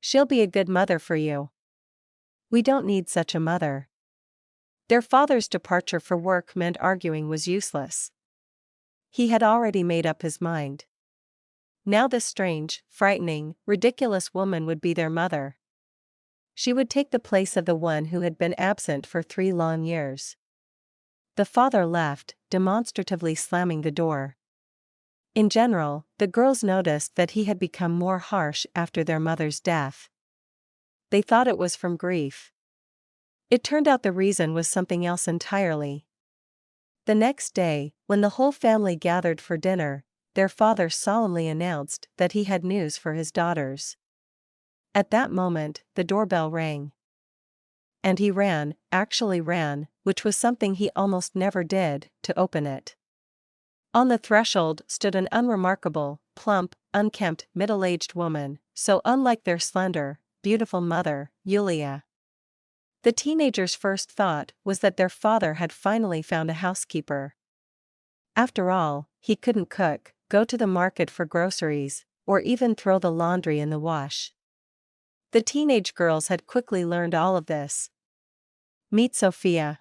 She'll be a good mother for you. We don't need such a mother. Their father's departure for work meant arguing was useless. He had already made up his mind. Now this strange, frightening, ridiculous woman would be their mother. She would take the place of the one who had been absent for 3 long years. The father left, demonstratively slamming the door. In general, the girls noticed that he had become more harsh after their mother's death. They thought it was from grief. It turned out the reason was something else entirely. The next day, when the whole family gathered for dinner, their father solemnly announced that he had news for his daughters. At that moment, the doorbell rang. And he ran, actually ran, which was something he almost never did, to open it. On the threshold stood an unremarkable, plump, unkempt, middle-aged woman, so unlike their slender, beautiful mother, Yulia. The teenagers' first thought was that their father had finally found a housekeeper. After all, he couldn't cook, go to the market for groceries, or even throw the laundry in the wash. The teenage girls had quickly learned all of this. Meet Sophia.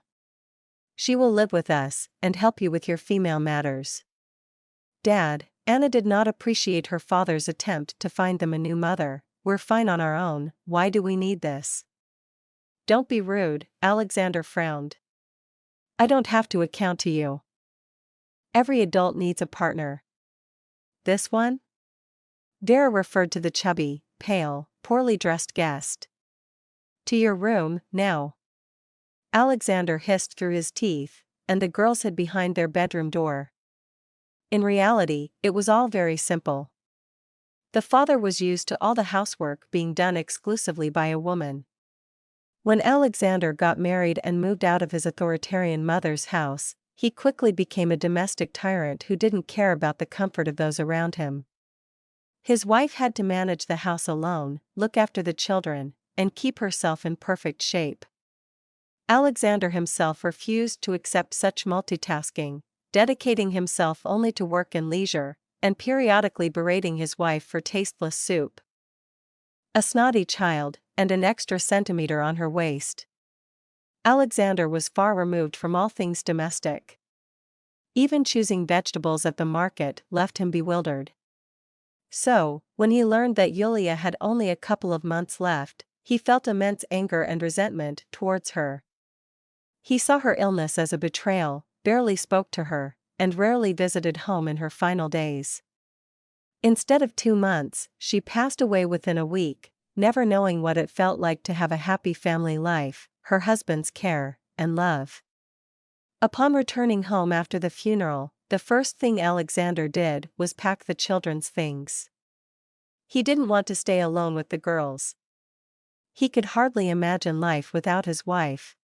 She will live with us and help you with your female matters. Dad, Anna did not appreciate her father's attempt to find them a new mother. We're fine on our own, why do we need this? Don't be rude, Alexander frowned. I don't have to account to you. Every adult needs a partner. This one? Vera referred to the chubby, pale, poorly dressed guest. To your room, now. Alexander hissed through his teeth, and the girls hid behind their bedroom door. In reality, it was all very simple. The father was used to all the housework being done exclusively by a woman. When Alexander got married and moved out of his authoritarian mother's house, he quickly became a domestic tyrant who didn't care about the comfort of those around him. His wife had to manage the house alone, look after the children, and keep herself in perfect shape. Alexander himself refused to accept such multitasking, dedicating himself only to work and leisure, and periodically berating his wife for tasteless soup. A snotty child, and an extra centimeter on her waist. Alexander was far removed from all things domestic. Even choosing vegetables at the market left him bewildered. So, when he learned that Yulia had only a couple of months left, he felt immense anger and resentment towards her. He saw her illness as a betrayal, barely spoke to her, and rarely visited home in her final days. Instead of 2 months, she passed away within a week, never knowing what it felt like to have a happy family life, her husband's care and love. Upon returning home after the funeral, the first thing Alexander did was pack the children's things. He didn't want to stay alone with the girls. He could hardly imagine life without his wife.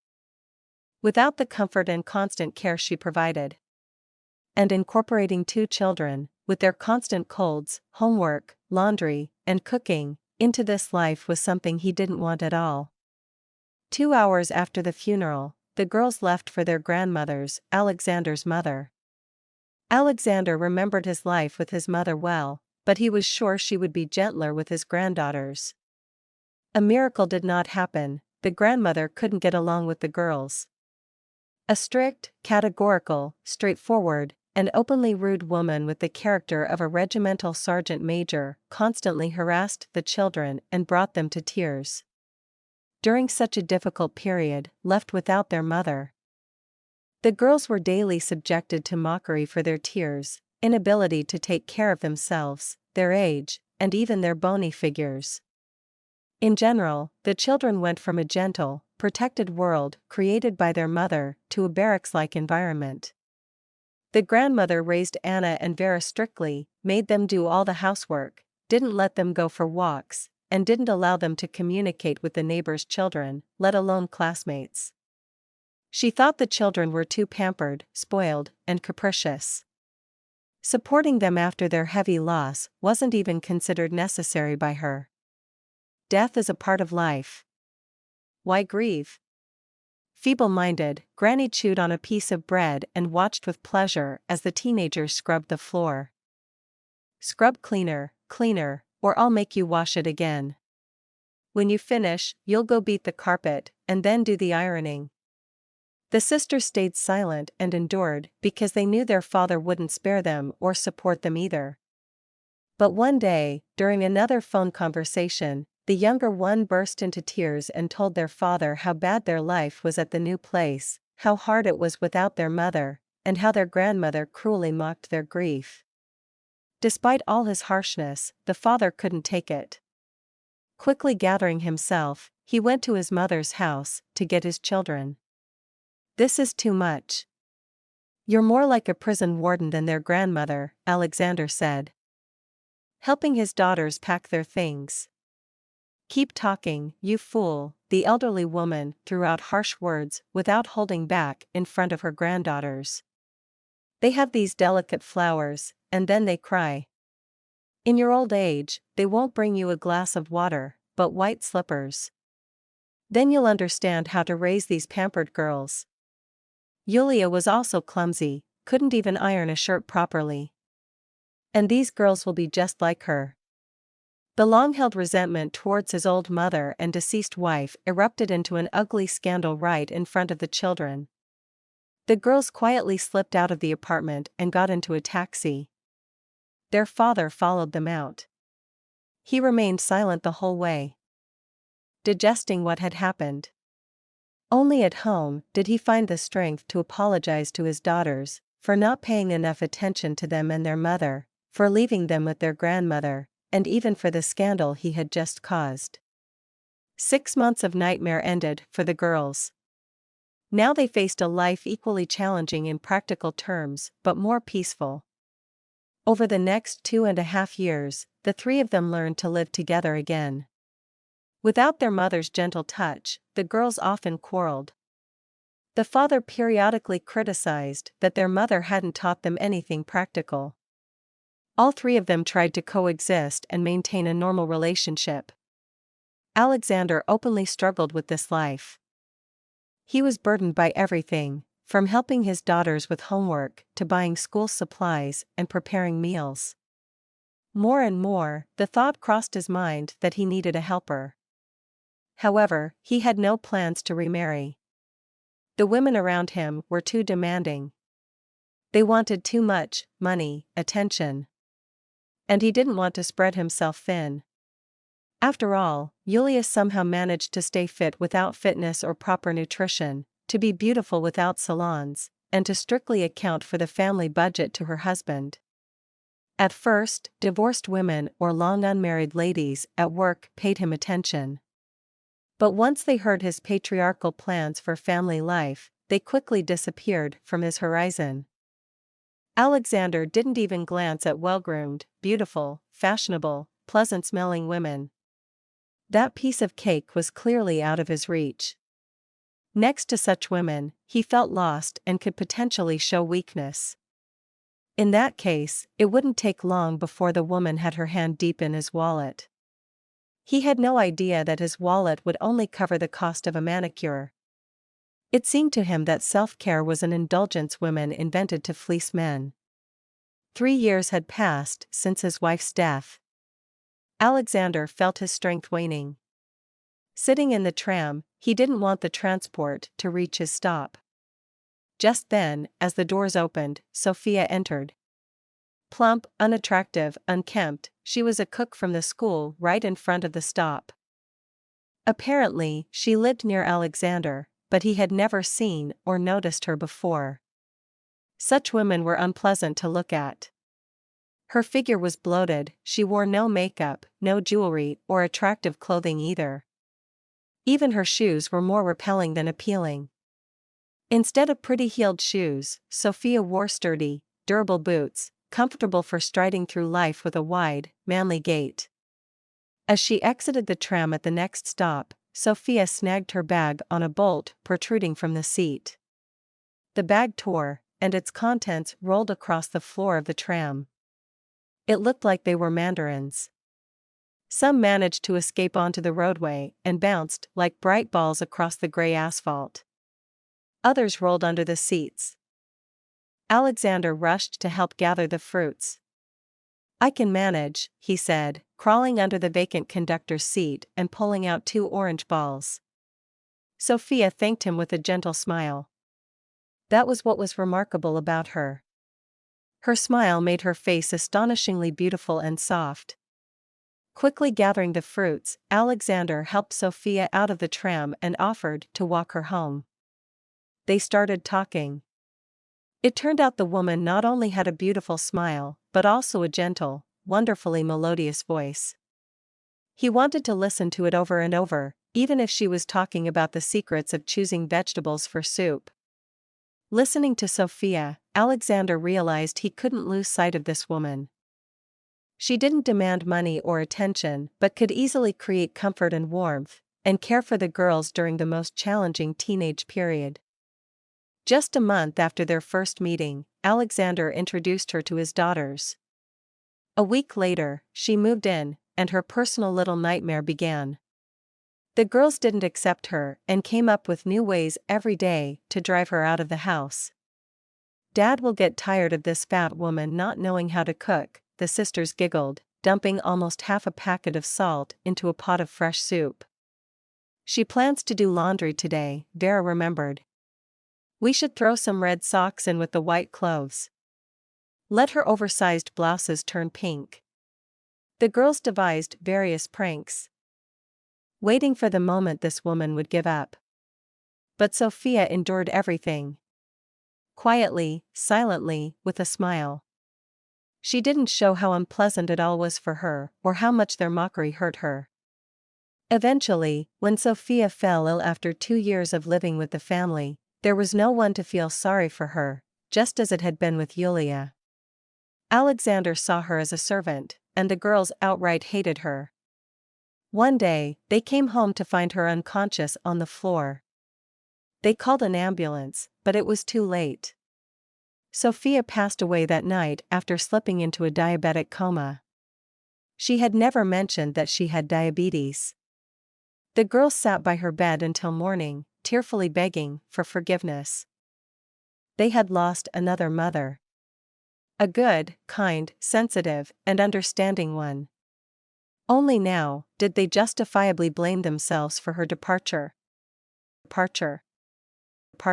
Without the comfort and constant care she provided. And incorporating 2 children, with their constant colds, homework, laundry, and cooking, into this life was something he didn't want at all. 2 hours after the funeral, the girls left for their grandmother's, Alexander's mother. Alexander remembered his life with his mother well, but he was sure she would be gentler with his granddaughters. A miracle did not happen, the grandmother couldn't get along with the girls. A strict, categorical, straightforward, and openly rude woman with the character of a regimental sergeant major constantly harassed the children and brought them to tears. During such a difficult period, left without their mother, the girls were daily subjected to mockery for their tears, inability to take care of themselves, their age, and even their bony figures. In general, the children went from a gentle, protected world created by their mother to a barracks-like environment. The grandmother raised Anna and Vera strictly, made them do all the housework, didn't let them go for walks, and didn't allow them to communicate with the neighbors' children, let alone classmates. She thought the children were too pampered, spoiled, and capricious. Supporting them after their heavy loss wasn't even considered necessary by her. Death is a part of life. Why grieve? Feeble-minded, Granny chewed on a piece of bread and watched with pleasure as the teenagers scrubbed the floor. Scrub cleaner, cleaner, or I'll make you wash it again. When you finish, you'll go beat the carpet, and then do the ironing. The sisters stayed silent and endured because they knew their father wouldn't spare them or support them either. But one day, during another phone conversation, the younger one burst into tears and told their father how bad their life was at the new place, how hard it was without their mother, and how their grandmother cruelly mocked their grief. Despite all his harshness, the father couldn't take it. Quickly gathering himself, he went to his mother's house to get his children. "This is too much. You're more like a prison warden than their grandmother," Alexander said, helping his daughters pack their things. "Keep talking, you fool," the elderly woman threw out harsh words without holding back in front of her granddaughters. "They have these delicate flowers, and then they cry. In your old age, they won't bring you a glass of water, but white slippers. Then you'll understand how to raise these pampered girls." Yulia was also clumsy, couldn't even iron a shirt properly. "And these girls will be just like her." The long-held resentment towards his old mother and deceased wife erupted into an ugly scandal right in front of the children. The girls quietly slipped out of the apartment and got into a taxi. Their father followed them out. He remained silent the whole way, digesting what had happened. Only at home did he find the strength to apologize to his daughters for not paying enough attention to them and their mother, for leaving them with their grandmother, and even for the scandal he had just caused. 6 months of nightmare ended for the girls. Now they faced a life equally challenging in practical terms but more peaceful. Over the next 2.5 years, the three of them learned to live together again. Without their mother's gentle touch, the girls often quarreled. The father periodically criticized that their mother hadn't taught them anything practical. All three of them tried to coexist and maintain a normal relationship. Alexander openly struggled with this life. He was burdened by everything, from helping his daughters with homework to buying school supplies and preparing meals. More and more, the thought crossed his mind that he needed a helper. However, he had no plans to remarry. The women around him were too demanding. They wanted too much money, attention. And he didn't want to spread himself thin. After all, Yulia somehow managed to stay fit without fitness or proper nutrition, to be beautiful without salons, and to strictly account for the family budget to her husband. At first, divorced women or long unmarried ladies at work paid him attention. But once they heard his patriarchal plans for family life, they quickly disappeared from his horizon. Alexander didn't even glance at well-groomed, beautiful, fashionable, pleasant-smelling women. That piece of cake was clearly out of his reach. Next to such women, he felt lost and could potentially show weakness. In that case, it wouldn't take long before the woman had her hand deep in his wallet. He had no idea that his wallet would only cover the cost of a manicure. It seemed to him that self-care was an indulgence women invented to fleece men. 3 years had passed since his wife's death. Alexander felt his strength waning. Sitting in the tram, he didn't want the transport to reach his stop. Just then, as the doors opened, Sophia entered. Plump, unattractive, unkempt, she was a cook from the school right in front of the stop. Apparently, she lived near Alexander, but he had never seen or noticed her before. Such women were unpleasant to look at. Her figure was bloated, she wore no makeup, no jewelry or attractive clothing either. Even her shoes were more repelling than appealing. Instead of pretty heeled shoes, Sophia wore sturdy, durable boots, comfortable for striding through life with a wide, manly gait. As she exited the tram at the next stop, Sophia snagged her bag on a bolt protruding from the seat. The bag tore, and its contents rolled across the floor of the tram. It looked like they were mandarins. Some managed to escape onto the roadway and bounced like bright balls across the gray asphalt. Others rolled under the seats. Alexander rushed to help gather the fruits. "I can manage," he said, crawling under the vacant conductor's seat and pulling out 2 orange balls. Sophia thanked him with a gentle smile. That was what was remarkable about her. Her smile made her face astonishingly beautiful and soft. Quickly gathering the fruits, Alexander helped Sophia out of the tram and offered to walk her home. They started talking. It turned out the woman not only had a beautiful smile, but also a gentle, wonderfully melodious voice. He wanted to listen to it over and over, even if she was talking about the secrets of choosing vegetables for soup. Listening to Sophia, Alexander realized he couldn't lose sight of this woman. She didn't demand money or attention but could easily create comfort and warmth, and care for the girls during the most challenging teenage period. Just a month after their first meeting, Alexander introduced her to his daughters. A week later, she moved in, and her personal little nightmare began. The girls didn't accept her and came up with new ways every day to drive her out of the house. "Dad will get tired of this fat woman not knowing how to cook," the sisters giggled, dumping almost half a packet of salt into a pot of fresh soup. "She plans to do laundry today," Vera remembered. "We should throw some red socks in with the white clothes. Let her oversized blouses turn pink." The girls devised various pranks, waiting for the moment this woman would give up. But Sophia endured everything. Quietly, silently, with a smile. She didn't show how unpleasant it all was for her, or how much their mockery hurt her. Eventually, when Sophia fell ill after 2 years of living with the family, there was no one to feel sorry for her, just as it had been with Yulia. Alexander saw her as a servant, and the girls outright hated her. One day, they came home to find her unconscious on the floor. They called an ambulance, but it was too late. Sophia passed away that night after slipping into a diabetic coma. She had never mentioned that she had diabetes. The girls sat by her bed until morning, tearfully begging for forgiveness. They had lost another mother. A good, kind, sensitive, and understanding one. Only now did they justifiably blame themselves for her departure.